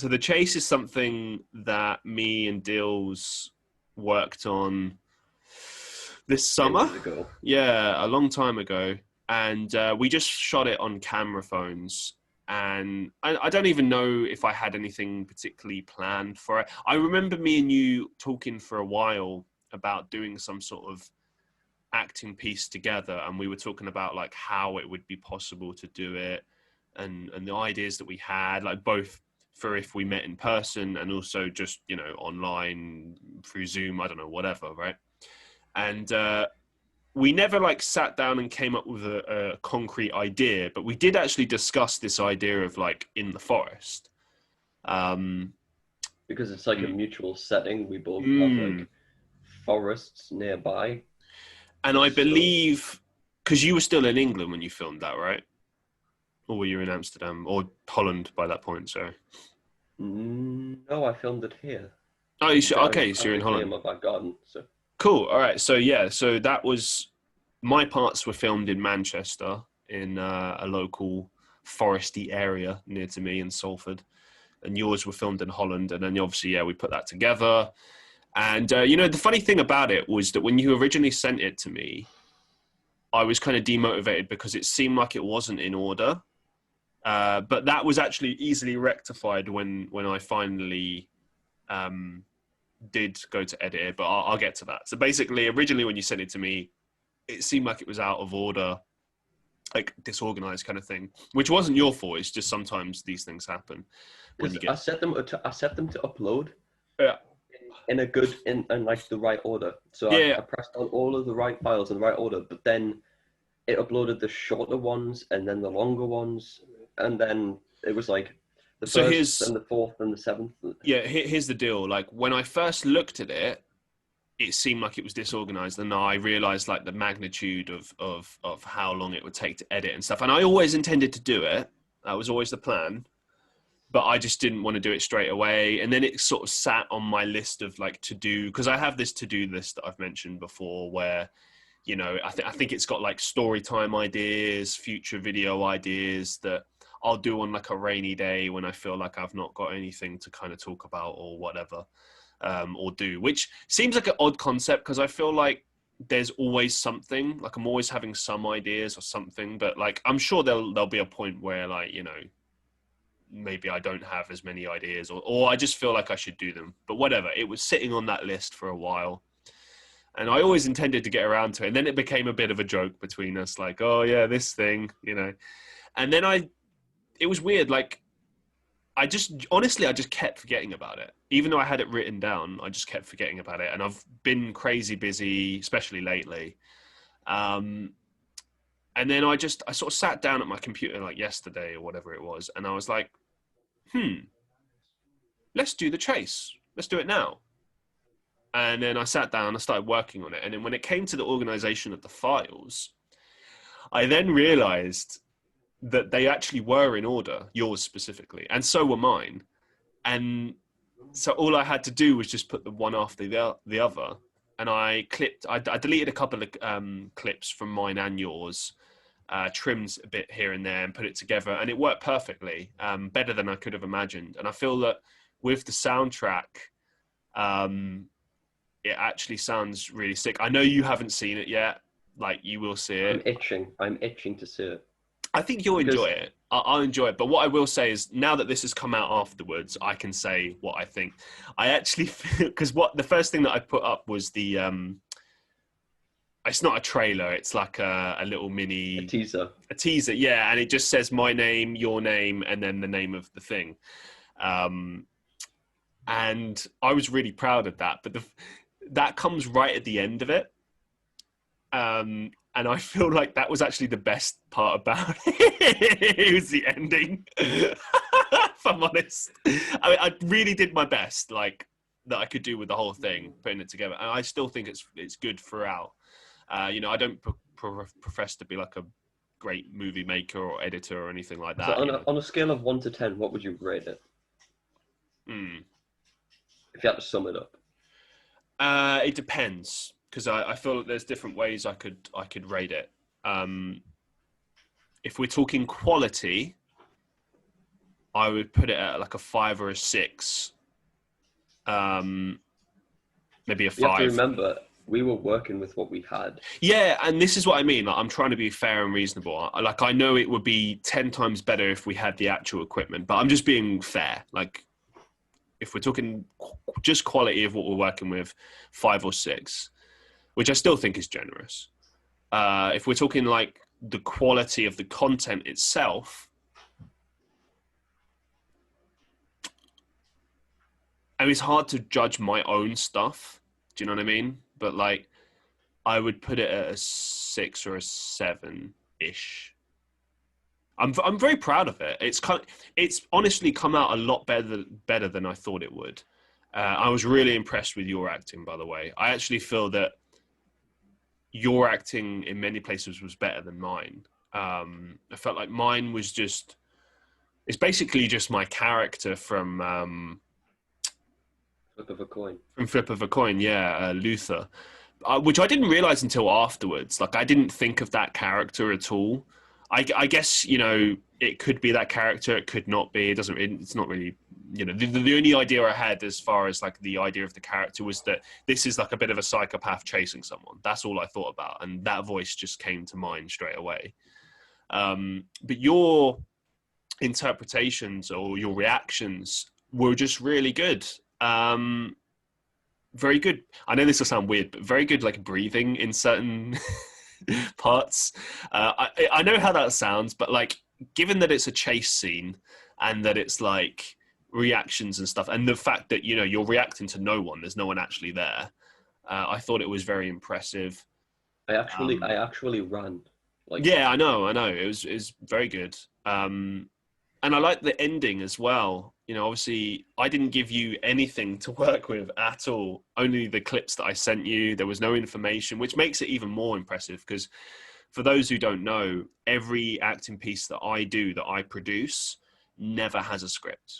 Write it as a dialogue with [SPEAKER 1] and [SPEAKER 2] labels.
[SPEAKER 1] So the chase is something that me and Dills worked on this summer.
[SPEAKER 2] Ages ago.
[SPEAKER 1] Yeah, a long time ago. And we just shot it on camera phones. And I don't even know if I had anything particularly planned for it. I remember me and you talking for a while about doing some sort of acting piece together. And we were talking about like how it would be possible to do it and the ideas that we had, like both for if we met in person and also just, you know, online through Zoom, I don't know, whatever, right? And we never like sat down and came up with a concrete idea, but we did actually discuss this idea of like in the forest.
[SPEAKER 2] Because it's like a mutual setting. We both have like forests nearby.
[SPEAKER 1] And I believe, because you were still in England when you filmed that, right? Or were you in Amsterdam or Holland by that point? Sorry.
[SPEAKER 2] No, I filmed it here.
[SPEAKER 1] Oh, okay. So you're in Holland.
[SPEAKER 2] In my back garden. So
[SPEAKER 1] cool. All right. So yeah. So that was my parts were filmed in Manchester in a local foresty area near to me in Salford, and yours were filmed in Holland. And then obviously, yeah, we put that together. And you know, the funny thing about it was that when you originally sent it to me, I was kind of demotivated because it seemed like it wasn't in order. But that was actually easily rectified when I finally did go to edit it, but I'll get to that. So basically, originally when you sent it to me, it seemed like it was out of order, like disorganized kind of thing, which wasn't your fault. It's just sometimes these things happen. When you get...
[SPEAKER 2] I set them to upload.
[SPEAKER 1] Yeah.
[SPEAKER 2] In like the right order. So
[SPEAKER 1] yeah.
[SPEAKER 2] I pressed on all of the right files in the right order, but then it uploaded the shorter ones and then the longer ones, and then it was like the first and the fourth and the seventh.
[SPEAKER 1] Yeah, here's the deal. Like when I first looked at it, it seemed like it was disorganized, and I realized like the magnitude of how long it would take to edit and stuff. And I always intended to do it. That was always the plan. But I just didn't want to do it straight away. And then it sort of sat on my list of like to do, because I have this to-do list that I've mentioned before where, you know, I think it's got like story time ideas, future video ideas that I'll do on like a rainy day when I feel like I've not got anything to kind of talk about or whatever, or do, which seems like an odd concept because I feel like there's always something, like I'm always having some ideas or something, but like I'm sure there'll be a point where like, you know, maybe I don't have as many ideas or I just feel like I should do them, but whatever. It was sitting on that list for a while and I always intended to get around to it. And then it became a bit of a joke between us, like, oh yeah, this thing, you know, and then it was weird. Like I just kept forgetting about it. Even though I had it written down, I just kept forgetting about it. And I've been crazy busy, especially lately. And then I sort of sat down at my computer like yesterday or whatever it was. And I was like, let's do the chase. Let's do it now. And then I sat down, I started working on it. And then when it came to the organization of the files, I then realized that they actually were in order, yours specifically, and so were mine. And so all I had to do was just put the one after the other. And I deleted a couple of clips from mine and yours, trimmed a bit here and there and put it together. And it worked perfectly, better than I could have imagined. And I feel that with the soundtrack, it actually sounds really sick. I know you haven't seen it yet. Like, you will see it.
[SPEAKER 2] I'm itching to see it.
[SPEAKER 1] I think you'll enjoy it. I'll enjoy it. But what I will say is, now that this has come out afterwards, I can say what I think. I actually feel, because the first thing that I put up was the, it's not a trailer. It's like a little mini...
[SPEAKER 2] A teaser. A
[SPEAKER 1] teaser, yeah. And it just says my name, your name, and then the name of the thing. And I was really proud of that. But that comes right at the end of it. And I feel like that was actually the best part about it. It was the ending, if I'm honest. I mean, I really did my best, like, that I could do with the whole thing, putting it together. And I still think it's good throughout. You know, I don't profess to be like a great movie maker or editor or anything like that.
[SPEAKER 2] So on a scale of 1 to 10, what would you rate it? If you had to sum it up.
[SPEAKER 1] It depends. Because I feel that there's different ways I could rate it. If we're talking quality, I would put it at like a 5 or a 6. Maybe a 5.
[SPEAKER 2] You have to remember, we were working with what we had.
[SPEAKER 1] Yeah, and this is what I mean. Like, I'm trying to be fair and reasonable. Like, I know it would be 10 times better if we had the actual equipment, but I'm just being fair. Like, if we're talking just quality of what we're working with, 5 or 6, which I still think is generous. If we're talking like the quality of the content itself, I mean, it's hard to judge my own stuff. Do you know what I mean? But like, I would put it at a 6 or a 7-ish. I'm very proud of it. It's honestly come out a lot better than I thought it would. I was really impressed with your acting, by the way. I actually feel that your acting in many places was better than mine. I felt like mine was it's basically just my character from
[SPEAKER 2] Flip of a coin.
[SPEAKER 1] From Flip of a Coin, yeah, Luther. Which I didn't realize until afterwards. Like, I didn't think of that character at all. I guess, you know, it could be that character, it could not be. It's not really, you know, the only idea I had as far as like the idea of the character was that this is like a bit of a psychopath chasing someone. That's all I thought about. And that voice just came to mind straight away. But your interpretations or your reactions were just really good. Very good. I know this will sound weird, but very good, like breathing in certain parts. I know how that sounds, but like, given that it's a chase scene and that it's like reactions and stuff, and the fact that, you know, you're reacting to no one, there's no one actually there. I thought it was very impressive.
[SPEAKER 2] I actually ran. Like,
[SPEAKER 1] yeah, I know. It was very good. And I like the ending as well. You know, obviously, I didn't give you anything to work with at all. Only the clips that I sent you. There was no information, which makes it even more impressive because for those who don't know, every acting piece that I do, that I produce, never has a script.